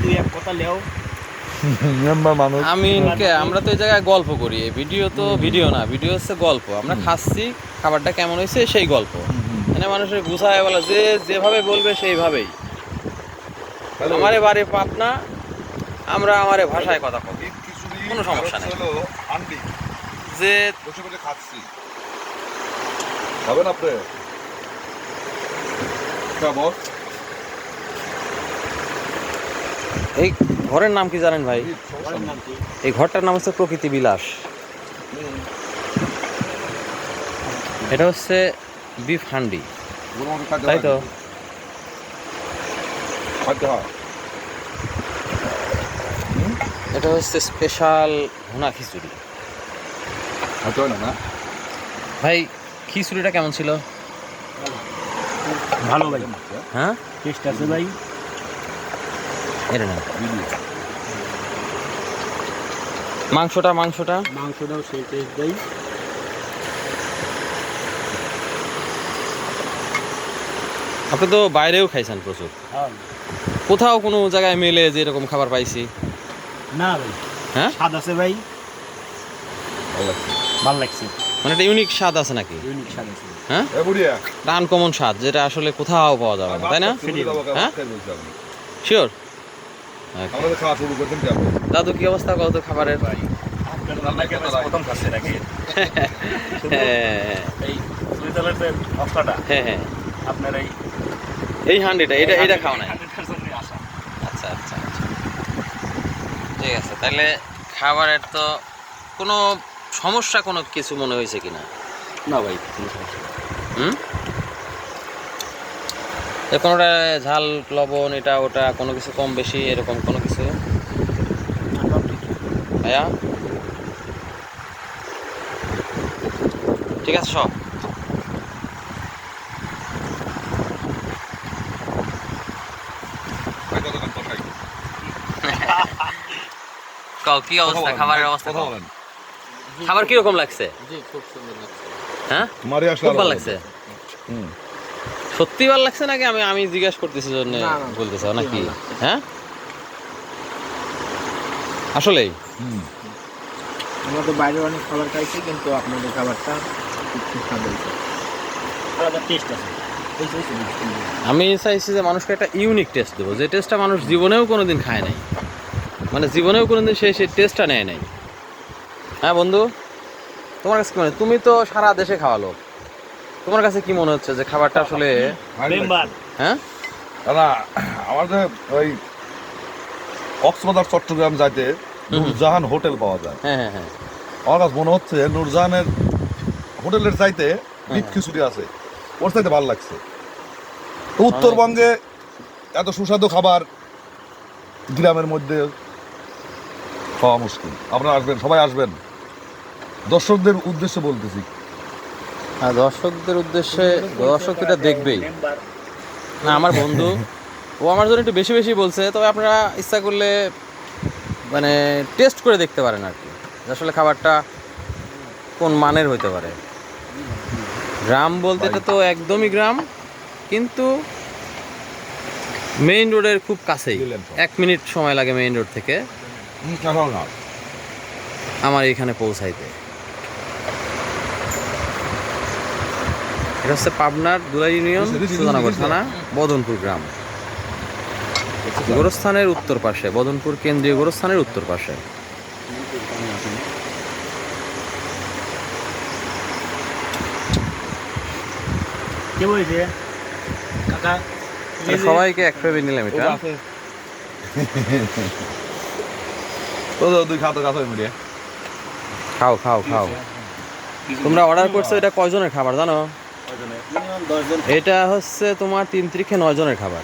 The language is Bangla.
দুই এক কথা লেও আমিনকে আমরা তো এই জায়গায় গল্প করি, ভিডিও তো ভিডিও না, ভিডিও হচ্ছে গল্প। আমরা খাচ্ছি, খাবারটা কেমন হয়েছে সেই গল্প। মানে মানুষের গুছায় বলা, যে যেভাবে বলবে সেইভাবেই। আমারে বাড়ি পাবনা, আমরা আমারে ভাষায় কথা কব, কোনো সমস্যা নেই। যে খাচ্ছি খাবেন আপনি এই ঘরের নাম কি জানেন ভাই? এই ঘরটার নাম হচ্ছে প্রকৃতি বিলাস। এটা হচ্ছে বিফ হান্ডি, তাই তো? এটা হচ্ছে স্পেশাল ভুনা খিচুড়ি। ভাই খিচুড়িটা কেমন ছিল? ভালো ভাই, হ্যাঁ টেস্ট আছে ভাই। এটা না মাংসটাও সেই টেস্ট ভাই। আপনি তো বাইরেও খাইছেন প্রচুর, কোথাও কোনো জায়গায় মেলে যে এরকম খাবার পাইছি না ভাই। হ্যাঁ স্বাদ আছে ভাই, ভালো লাগছে। মানে একটা ইউনিক স্বাদ আছে নাকি? ইউনিক স্বাদ আছে, হ্যাঁ আনকমন স্বাদ, যেটা আসলে কোথাও পাওয়া যাবে না, তাই না? হ্যাঁ শিওর। দাদু কি অবস্থা কত খাবারের? প্রথম খাচ্ছে নাকি? হ্যাঁ হ্যাঁ, আপনার এই হান্ডিটা এটা খাও নাই? আচ্ছা আচ্ছা আচ্ছা, ঠিক আছে। তাহলে খাবারের তো কোনো সমস্যা কোনো কিছু মনে হয়েছে কিনা? না ভাই, কোনো সমস্যা নেই। কোনোটা ঝাল লবণ এটা ওটা কোনো কিছু কম বেশি এরকম কোনো কিছু ভাইয়া? ঠিক আছে সব। কি অবস্থা, খাবারের অবস্থা? খাবার কিরকম লাগছে? হ্যাঁ খুব ভালো লাগছে। সত্যি ভালো লাগছে নাকি আমি জিজ্ঞাসা করতেছি জন্য বলতেছ নাকি? হ্যাঁ আসলেই আমরা তো বাইরে অনেক খাবার খাইছি, কিন্তু আপনাদের খাবারটা খুব স্বাদ হয়েছে, আলাদা টেস্ট আছে। আমি চাইছি যে মানুষকে একটা ইউনিক টেস্ট দেবো, যে টেস্টটা মানুষ জীবনেও কোনোদিন খায় নাই, মানে জীবনেও কোনোদিন সেই টেস্টটা নেয় নাই। হ্যাঁ বন্ধু, তোমার কাছে কি মনে হয়? তুমি তো সারা দেশে খাওয়ালো, তোমার কাছে কি মনে হচ্ছে যে খাবারটা আসলে? হ্যাঁ দাদা, আমাদের ওই কক্সবাজার চট্টগ্রাম যাইতে নূরজাহান হোটেল পাওয়া যায়। হ্যাঁ হ্যাঁ হ্যাঁ, আমার কাছে মনে হচ্ছে নূরজাহানের হোটেলের চাইতে বিফ খিচুড়ি আছে, ওর চাইতে ভালো লাগছে। উত্তরবঙ্গে এত সুস্বাদু খাবার গ্রামের মধ্যে পাওয়া মুশকিল। আপনারা আসবেন, সবাই আসবেন, দর্শকদের উদ্দেশ্যে বলতেছি। হ্যাঁ দর্শকদের উদ্দেশ্যে, দর্শক এটা দেখবেই না। আমার বন্ধু ও আমার জন্য একটু বেশি বেশি বলছে, তবে আপনারা ইচ্ছা করলে মানে টেস্ট করে দেখতে পারেন আর কি, আসলে খাবারটা কোন মানের হইতে পারে। গ্রাম বলতে এটা তো একদমই গ্রাম, কিন্তু মেইন রোডের খুব কাছেই, 1 মিনিট সময় লাগে মেইন রোড থেকে আমার এখানে পৌঁছাইতে। এটা হচ্ছে পাবনার দুলাই ইউনিয়ন, সুজানগর থানা, বদনপুর গ্রাম, গোরস্থানের উত্তর পাশে, বদনপুর কেন্দ্রীয় গোরস্থানের উত্তর পাশে। সবাইকে এক ফেবে নিলাম এটা। খাও খাও খাও, তোমরা অর্ডার করছো, এটা কয়জনের খাবার জানো? এটা হচ্ছে তোমার 3 তারিখে 9 জনের খাবার।